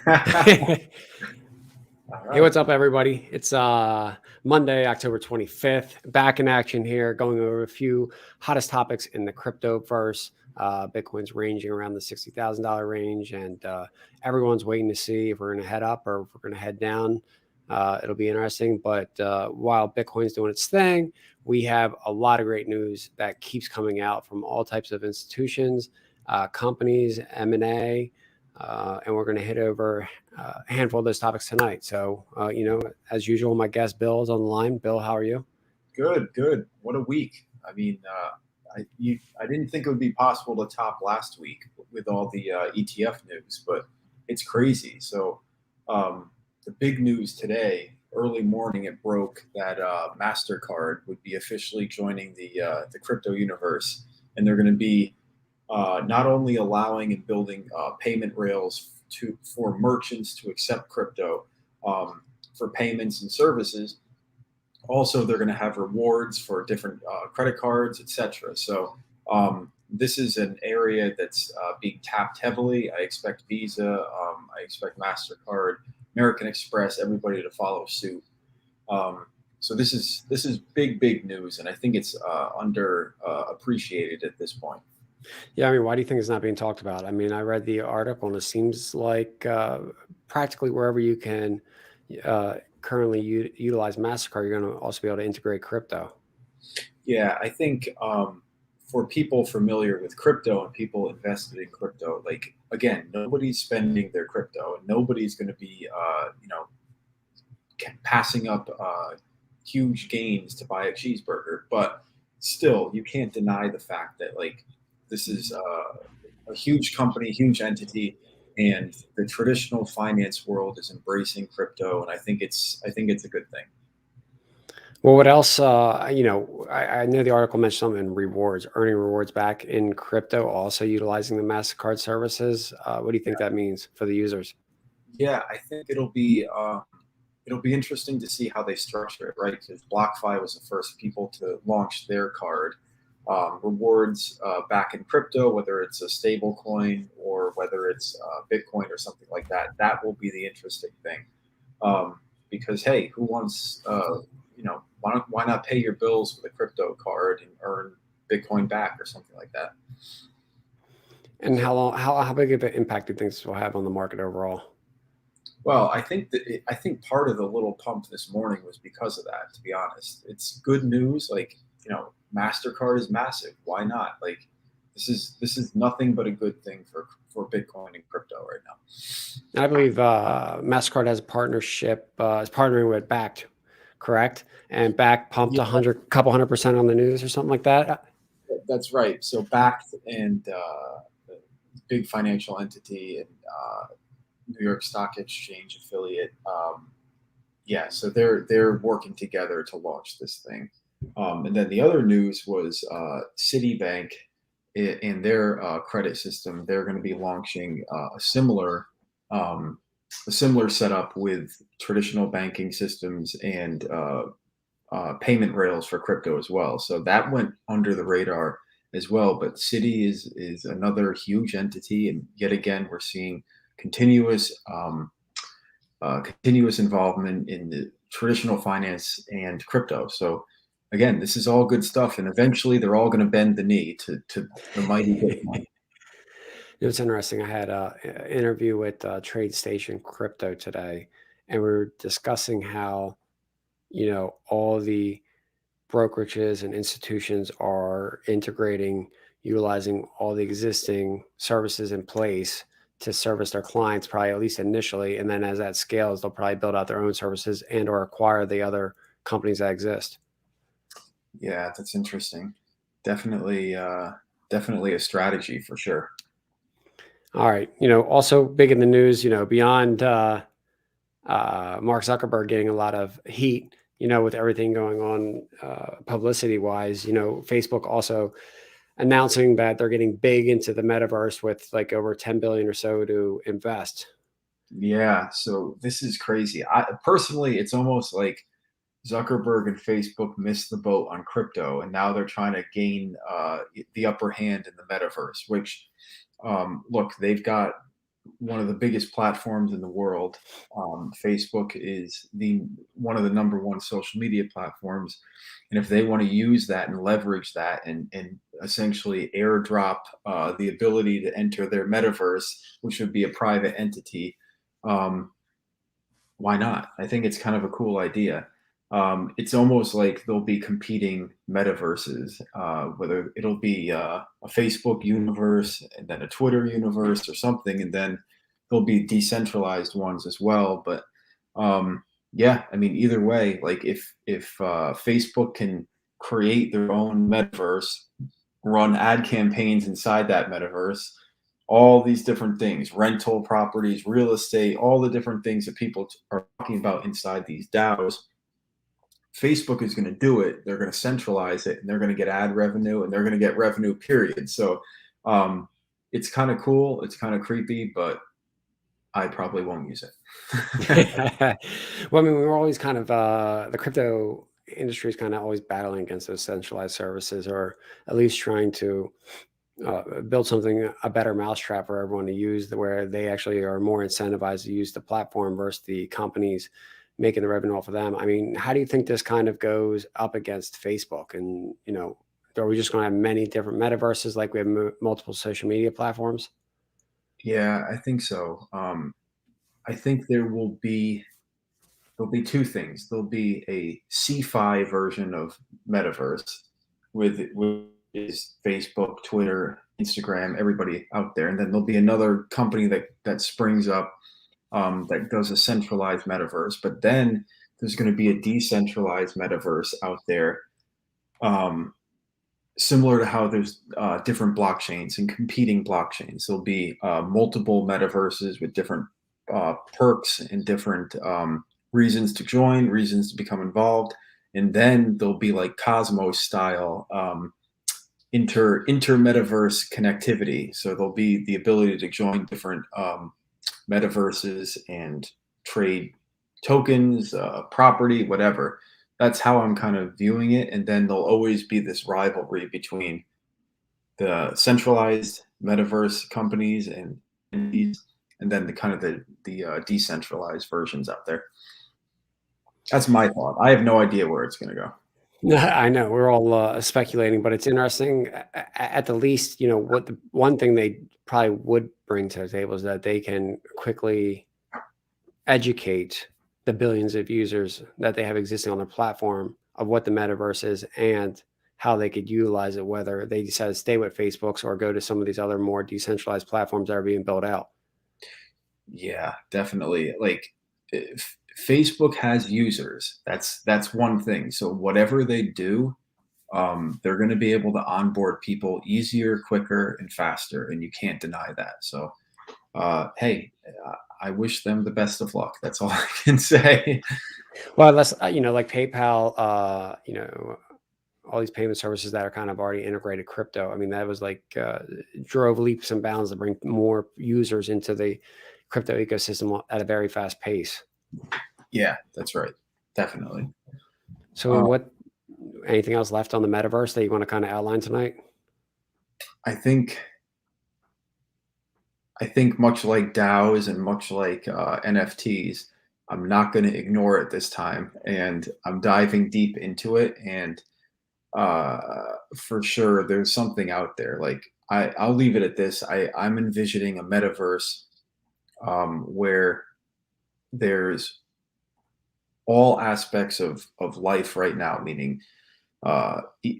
All Hey, right. what's up, everybody? It's Monday, October 25th. Back in action here, going over a few hottest topics in the crypto verse. Bitcoin's ranging around the $60,000 range, and everyone's waiting to see if we're going to head up or if we're going to head down. It'll be interesting. But while Bitcoin's doing its thing, we have a lot of great news that keeps coming out from all types of institutions, companies, M&A. And we're going to hit over a handful of those topics tonight. So, as usual, my guest Bill is on the line. Bill, how are you? Good, good. What a week. I mean, I didn't think it would be possible to top last week with all the ETF news, but it's crazy. So, the big news today, early morning, it broke that Mastercard would be officially joining the crypto universe, and they're going to be not only allowing and building payment rails for merchants to accept crypto for payments and services. Also, they're going to have rewards for different credit cards, etc. So this is an area that's being tapped heavily. I expect Visa, I expect Mastercard, American Express, everybody to follow suit. So this is big news, and I think it's under appreciated at this point. Yeah, I mean, why do you think it's not being talked about? I mean, I read the article, and it seems like practically wherever you can currently utilize Mastercard, you're going to also be able to integrate crypto. Yeah, I think for people familiar with crypto and people invested in crypto, like again, nobody's spending their crypto, and nobody's going to be, passing up huge gains to buy a cheeseburger. But still, you can't deny the fact that like this is a huge company, huge entity, and the traditional finance world is embracing crypto, and I think it's a good thing. Well, what else? I know the article mentioned something in rewards, earning rewards back in crypto, also utilizing the Mastercard services. What do you think that means for the users? Yeah, I think it'll be interesting to see how they structure it, right? Because BlockFi was the first people to launch their card rewards back in crypto, whether it's a stable coin or whether it's Bitcoin or something like that. That will be the interesting thing. Because hey, who wants why not pay your bills with a crypto card and earn Bitcoin back or something like that? And how big of an impact do you think this will have on the market overall? Well, I think part of the little pump this morning was because of that. To be honest, it's good news. Like Mastercard is massive. Why not? Like this is nothing but a good thing for Bitcoin and crypto right now. And I believe Mastercard has a partnership, is partnering with Backed, correct? And Back pumped Yeah, 100% on the news or something like that. that's right. So Bakkt and big financial entity and New York Stock Exchange affiliate. Yeah, so they're working together to launch this thing. And then the other news was Citibank in their credit system. They're going to be launching a similar setup with traditional banking systems and payment rails for crypto as well. So that went under the radar as well. But Citi is another huge entity, and yet again, we're seeing continuous continuous involvement in the traditional finance and crypto. So again, this is all good stuff, and eventually they're all going to bend the knee to the mighty Bitcoin. It's interesting. I had an interview with TradeStation Crypto today, and we were discussing how, all the brokerages and institutions are integrating, utilizing all the existing services in place to service their clients, probably at least initially. And then as that scales, they'll probably build out their own services and or acquire the other companies that exist. Yeah, that's interesting. Definitely, definitely a strategy for sure. All right. Also big in the news, beyond Mark Zuckerberg getting a lot of heat, with everything going on publicity wise. Facebook also announcing that they're getting big into the metaverse with like over 10 billion or so to invest. Yeah, so this is crazy. I personally, it's almost like Zuckerberg and Facebook missed the boat on crypto, and now they're trying to gain the upper hand in the metaverse. Which, look, they've got one of the biggest platforms in the world. Facebook is the one of the number one social media platforms, and if they want to use that and leverage that and essentially airdrop the ability to enter their metaverse, which would be a private entity, um, why not? I think it's kind of a cool idea. It's almost like there'll be competing metaverses, whether it'll be a Facebook universe and then a Twitter universe or something, and then there'll be decentralized ones as well. But yeah, I mean, either way, like if Facebook can create their own metaverse, run ad campaigns inside that metaverse, all these different things, rental properties, real estate, all the different things that people are talking about inside these DAOs. Facebook is going to do it. They're going to centralize it, and they're going to get ad revenue, and they're going to get revenue, period. So it's kind of cool. It's kind of creepy, but I probably won't use it. Well, I mean, we were always kind of the crypto industry is kind of always battling against those centralized services, or at least trying to build something, a better mousetrap for everyone to use, where they actually are more incentivized to use the platform versus the companies making the revenue off of them. I mean, how do you think this kind of goes up against Facebook? And, are we just going to have many different metaverses like we have multiple social media platforms? Yeah, I think so. I think there'll be two things. There'll be a CeFi version of metaverse with is Facebook, Twitter, Instagram, everybody out there, and then there'll be another company that springs up that does a centralized metaverse. But then there's going to be a decentralized metaverse out there, similar to how there's different blockchains and competing blockchains. There'll be multiple metaverses with different perks and different reasons to join, reasons to become involved, and then there'll be like Cosmos style inter metaverse connectivity. So there'll be the ability to join different metaverses and trade tokens, property, whatever. That's how I'm kind of viewing it. And then there'll always be this rivalry between the centralized metaverse companies and these, and then the kind of the decentralized versions out there. That's my thought. I have no idea where it's going to go. I know we're all speculating, but it's interesting. At the least, what the one thing they probably would bring to the table is that they can quickly educate the billions of users that they have existing on their platform of what the metaverse is and how they could utilize it, whether they decide to stay with Facebook's or go to some of these other more decentralized platforms that are being built out. Yeah, definitely. Like if Facebook has users, that's one thing. So whatever they do, they're going to be able to onboard people easier, quicker, and faster, and you can't deny that. So, hey, I wish them the best of luck. That's all I can say. Well, that's like PayPal, all these payment services that are kind of already integrated crypto. I mean, that was like drove leaps and bounds to bring more users into the crypto ecosystem at a very fast pace. Yeah, that's right. Definitely. So anything else left on the metaverse that you want to kind of outline tonight? I think much like DAOs and much like NFTs, I'm not going to ignore it this time, and I'm diving deep into it. And for sure, there's something out there. Like I'll leave it at this. I'm envisioning a metaverse where there's all aspects of life right now, meaning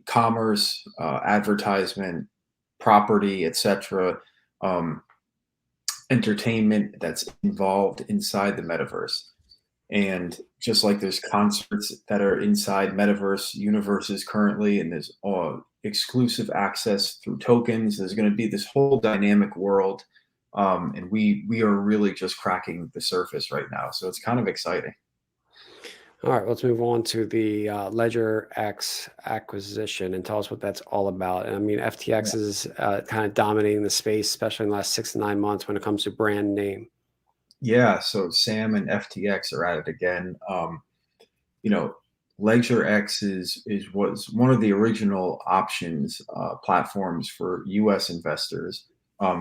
commerce, advertisement, property, etc., entertainment that's involved inside the metaverse. And just like there's concerts that are inside metaverse universes currently, and there's exclusive access through tokens, there's going to be this whole dynamic world. And we are really just cracking the surface right now. So it's kind of exciting. All right, let's move on to the Ledger X acquisition and tell us what that's all about. I mean, FTX is kind of dominating the space, especially in the last 6 to 9 months when it comes to brand name. Yeah, so Sam and FTX are at it again. Ledger X was one of the original options platforms for U.S. investors.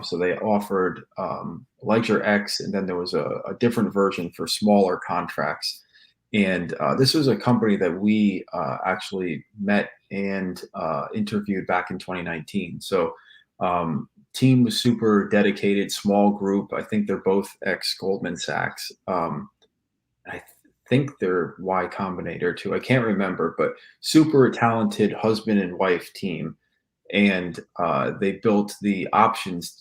So they offered Ledger X, and then there was a different version for smaller contracts. And this was a company that we actually met and interviewed back in 2019. So team was super dedicated, small group. I think they're both ex Goldman Sachs. I think they're Y Combinator too. I can't remember, but super talented husband and wife team. And they built the options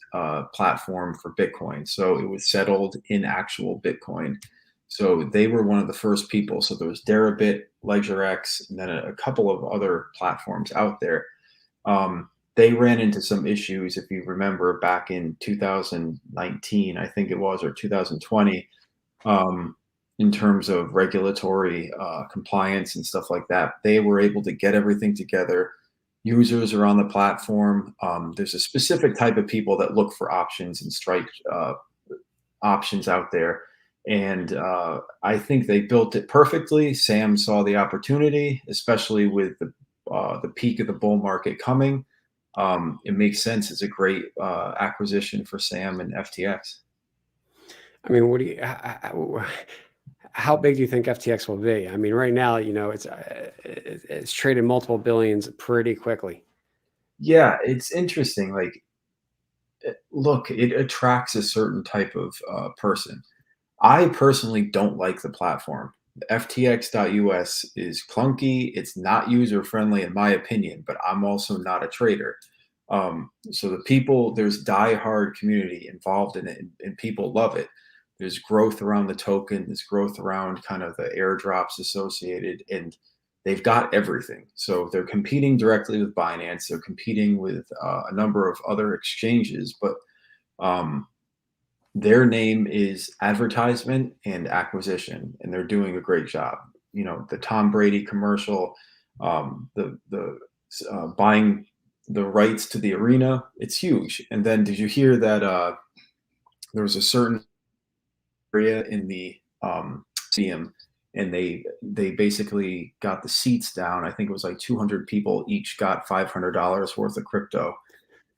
platform for Bitcoin. So it was settled in actual Bitcoin. So they were one of the first people. So there was Deribit, LedgerX, and then a couple of other platforms out there. They ran into some issues, if you remember, back in 2019, I think it was, or 2020, in terms of regulatory compliance and stuff like that. They were able to get everything together. Users are on the platform. There's a specific type of people that look for options and strike options out there. And I think they built it perfectly. Sam saw the opportunity, especially with the peak of the bull market coming. It makes sense. It's a great acquisition for Sam and FTX. I mean, what do you? How big do you think FTX will be? I mean, right now, it's traded multiple billions pretty quickly. Yeah, it's interesting. Like, look, it attracts a certain type of person. I personally don't like the platform. FTX.us is clunky. It's not user friendly, in my opinion, but I'm also not a trader. So there's diehard community involved in it, and people love it. There's growth around the token, there's growth around kind of the airdrops associated, and they've got everything. So they're competing directly with Binance, they're competing with a number of other exchanges, but um, their name is advertisement and acquisition, and they're doing a great job. The Tom Brady commercial, the buying the rights to the arena, it's huge. And then did you hear that there was a certain area in the stadium, and they basically got the seats down. I think it was like 200 people each got $500 worth of crypto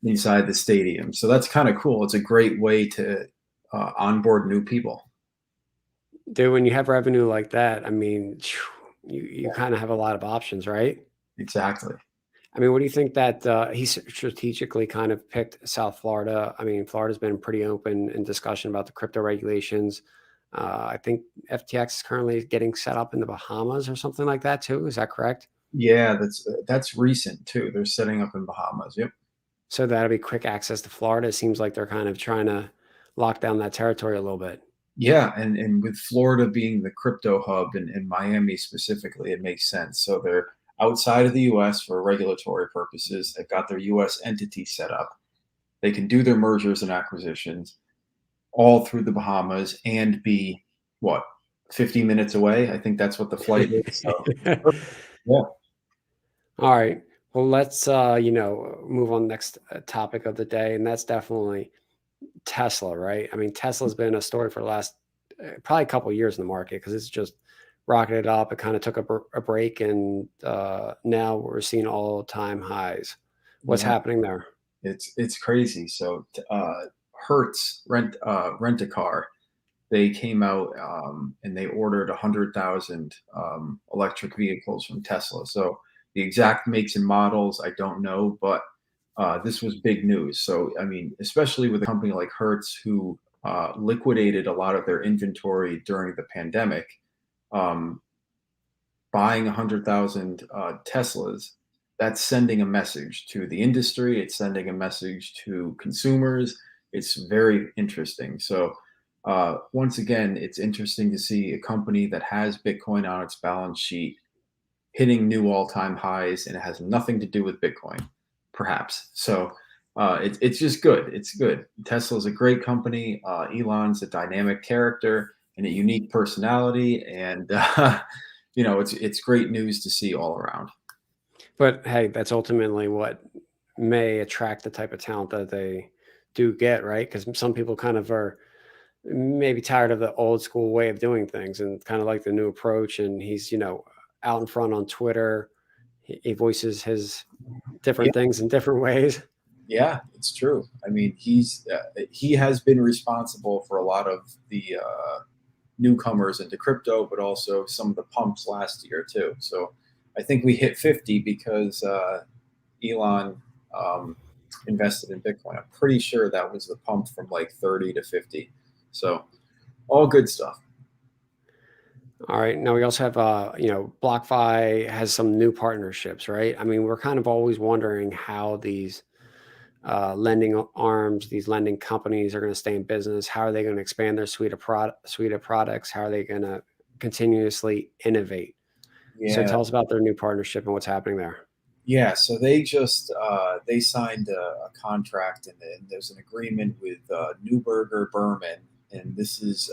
inside the stadium. So that's kind of cool. It's a great way to onboard new people. Dude, when you have revenue like that, I mean, you kind of have a lot of options, right? Exactly. I mean, what do you think that he strategically kind of picked South Florida? I mean, Florida's been pretty open in discussion about the crypto regulations. I think FTX is currently getting set up in the Bahamas or something like that too. Is that correct? Yeah, that's recent too. They're setting up in Bahamas. Yep. So that'll be quick access to Florida. It seems like they're kind of trying to lock down that territory a little bit. Yeah, and with Florida being the crypto hub and Miami specifically, it makes sense. So they're outside of the US for regulatory purposes. They've got their US entity set up. They can do their mergers and acquisitions all through the Bahamas and be what, 50 minutes away? I think that's what the flight is. So yeah. All right. Well, let's move on next topic of the day, and that's definitely Tesla, right? I mean, Tesla's been a story for the last probably a couple of years in the market because it's just rocketed up. It kind of took a break, and now we're seeing all-time highs. What's Yeah. happening there? It's crazy. So Hertz rent a car. They came out and they ordered 100,000 electric vehicles from Tesla. So the exact makes and models I don't know, but this was big news. So I mean, especially with a company like Hertz, who liquidated a lot of their inventory during the pandemic, um, buying 100,000 Teslas, that's sending a message to the industry. It's sending a message to consumers. It's very interesting. So once again, it's interesting to see a company that has Bitcoin on its balance sheet hitting new all-time highs, and it has nothing to do with Bitcoin, perhaps. So it's just good. It's good. Tesla's a great company. Elon's a dynamic character and a unique personality, and it's great news to see all around. But hey, that's ultimately what may attract the type of talent that they do get, right? Because some people kind of are maybe tired of the old school way of doing things and kind of like the new approach. And he's, out in front on Twitter. He voices his Yeah, different things in different ways. Yeah, it's true. I mean, he has been responsible for a lot of the newcomers into crypto, but also some of the pumps last year too. So I think we hit 50 because Elon invested in Bitcoin. I'm pretty sure that was the pump from like 30 to 50. So all good stuff. All right. Now we also have, BlockFi has some new partnerships, right? I mean, we're kind of always wondering how these lending arms, these lending companies are going to stay in business. How are they going to expand their suite of products? How are they going to continuously innovate? So Yeah, tell us about their new partnership and what's happening there. yeah. So they just they signed a contract, and there's an agreement with Neuberger Berman, and this is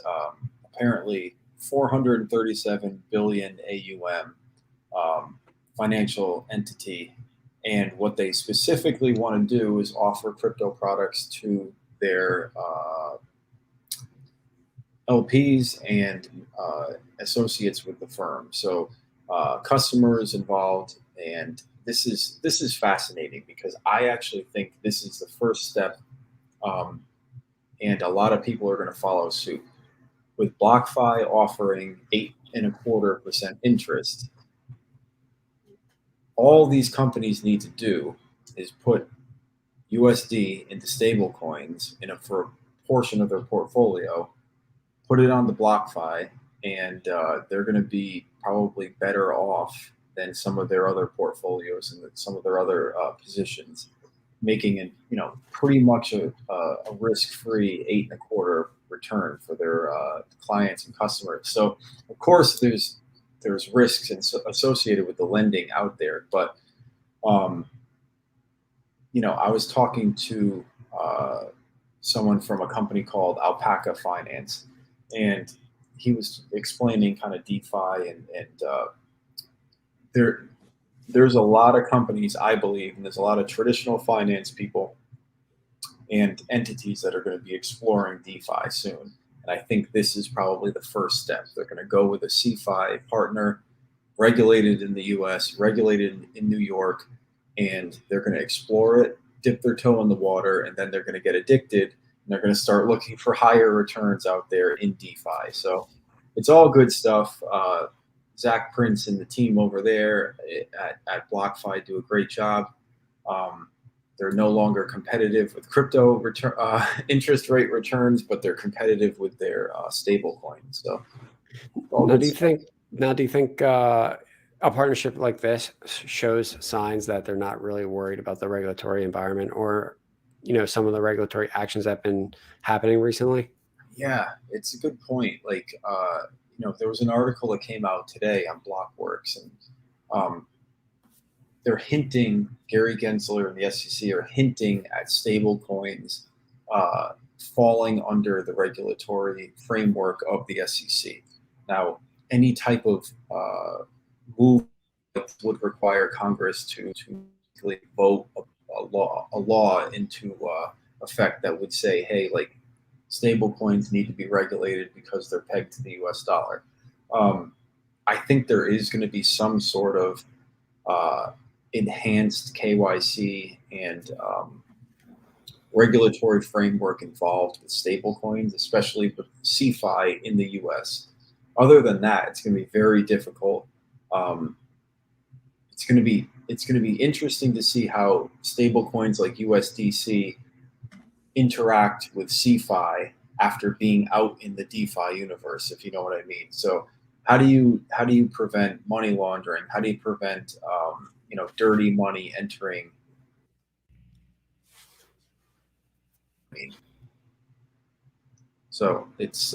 apparently 437 billion AUM financial entity. And what they specifically want to do is offer crypto products to their LPs and associates with the firm. So customers involved, and this is fascinating because I actually think this is the first step, um, and a lot of people are going to follow suit. With BlockFi offering 8.25% interest, all these companies need to do is put USD into stable coins for a portion of their portfolio, put it on the BlockFi, and they're going to be probably better off than some of their other portfolios and some of their other positions, making it pretty much a risk-free 8.25 return for their clients and customers. So of course there's risks associated with the lending out there, but um, I was talking to someone from a company called Alpaca Finance, and he was explaining kind of DeFi, and there there's a lot of companies, I believe, and there's a lot of traditional finance people and entities that are going to be exploring DeFi soon. And I think this is probably the first step. They're going to go with a CeFi partner, regulated in the US, regulated in New York, and they're going to explore it, dip their toe in the water, and then they're going to get addicted, and they're going to start looking for higher returns out there in DeFi. So it's all good stuff. Zach Prince and the team over there at BlockFi do a great job. Um, they're no longer competitive with crypto interest rate returns, but they're competitive with their stable coins. So all Now, good do you stuff. think? Now, do you think a partnership like this shows signs that they're not really worried about the regulatory environment, or some of the regulatory actions that have been happening recently? Yeah, it's a good point. Like, there was an article that came out today on Blockworks, and um, they're hinting, Gary Gensler and the SEC are hinting at stable coins uh, falling under the regulatory framework of the SEC. Now, any type of move would require Congress to vote a law into effect that would say, hey, like, stable coins need to be regulated because they're pegged to the US dollar. Um, I think there is going to be some sort of uh, enhanced KYC and regulatory framework involved with stablecoins, especially with CeFi in the US. Other than that, it's going to be very difficult. Um, it's going to be interesting to see how stablecoins like USDC interact with CeFi after being out in the DeFi universe, if you know what I mean. So how do you prevent money laundering? How do you prevent dirty money entering? So it's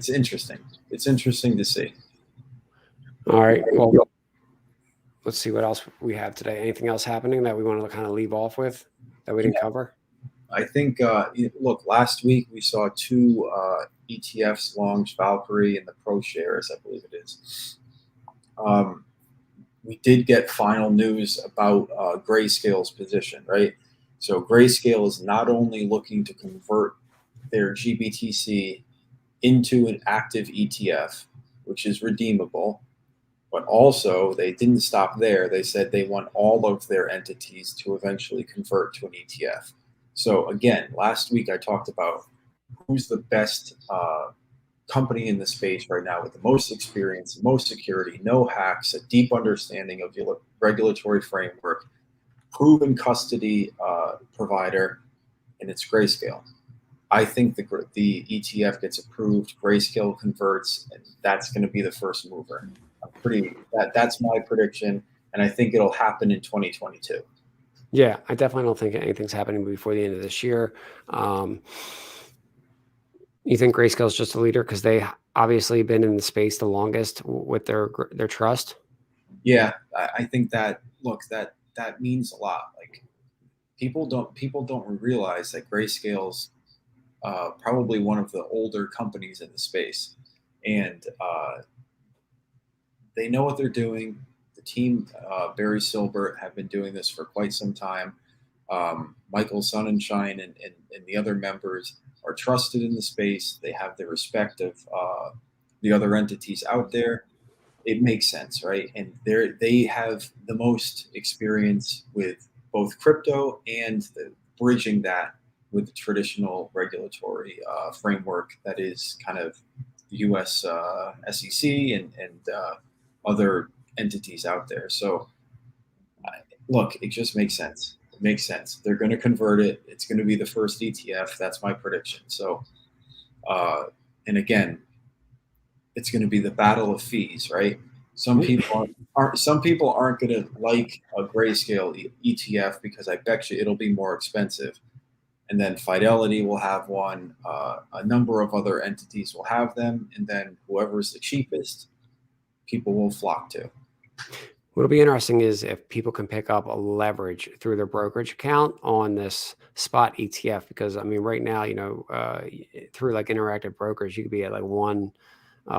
interesting. It's interesting to see. All right. Well, let's see what else we have today. Anything else happening that we want to kind of leave off with that we didn't Yeah, cover? I think look, last week we saw two ETFs launch, Valkyrie and the Pro Shares, I believe it is. Um, we did get final news about Grayscale's position, right? So Grayscale is not only looking to convert their GBTC into an active ETF, which is redeemable, But also, they didn't stop there. They said they want all of their entities to eventually convert to an ETF. So again, last week I talked about who's the best company in the space right now with the most experience, most security, no hacks, a deep understanding of the regulatory framework, proven custody provider, and it's Grayscale. I think the ETF gets approved, Grayscale converts, and that's going to be the first mover. That's my prediction, and I think it'll happen in 2022. Yeah, I definitely don't think anything's happening before the end of this year. You think Grayscale is just a leader because they obviously been in the space the longest with their trust? Yeah, I think that that means a lot. Like people don't realize that Grayscale's probably one of the older companies in the space, and they know what they're doing. The team, Barry Silbert, have been doing this for quite some time. Michael Sonnenschein and the other members are trusted in the space. They have the respect of the other entities out there. It makes sense, right? And they have the most experience with both crypto and bridging that with the traditional regulatory framework that is kind of the U.S. SEC and other entities out there. So, look, it just makes sense. It makes sense. They're going to convert it. It's going to be the first ETF. That's my prediction. So, and again, it's going to be the battle of fees, right? Some people aren't going to like a Grayscale ETF because I bet you it'll be more expensive. And then Fidelity will have one. A number of other entities will have them, and then whoever's the cheapest, people will flock to. What'll be interesting is if people can pick up a leverage through their brokerage account on this spot ETF, because I mean, right now, through like Interactive Brokers, you could be at like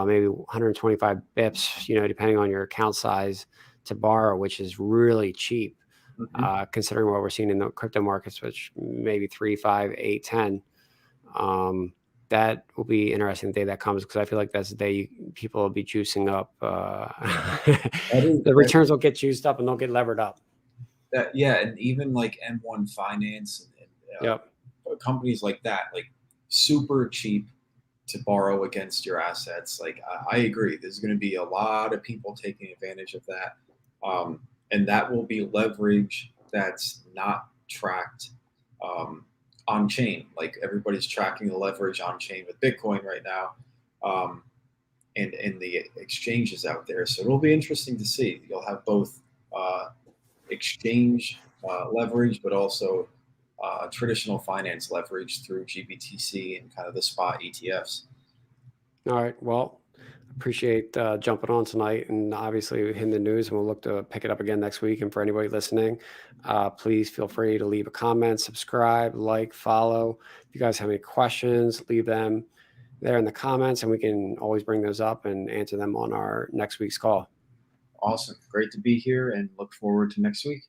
maybe 125 bips, depending on your account size to borrow, which is really cheap, considering what we're seeing in the crypto markets, which maybe 3, 5, 8, 10. That will be interesting the day that comes, because I feel like that's the day people will be juicing up. The returns will get juiced up and they'll get levered up. Yeah, and even like M1 Finance and companies like that, like super cheap to borrow against your assets. Like I agree, there's going to be a lot of people taking advantage of that, and that will be leverage that's not tracked on chain. Like everybody's tracking the leverage on chain with Bitcoin right now, and the exchanges out there. So it'll be interesting to see. You'll have both exchange leverage, but also traditional finance leverage through GBTC and kind of the spot ETFs. All right. Well, appreciate jumping on tonight, and obviously hitting the news, and we'll look to pick it up again next week. And for anybody listening, please feel free to leave a comment, subscribe, like, follow. If you guys have any questions, leave them there in the comments, and we can always bring those up and answer them on our next week's call. Awesome. Great to be here, and look forward to next week.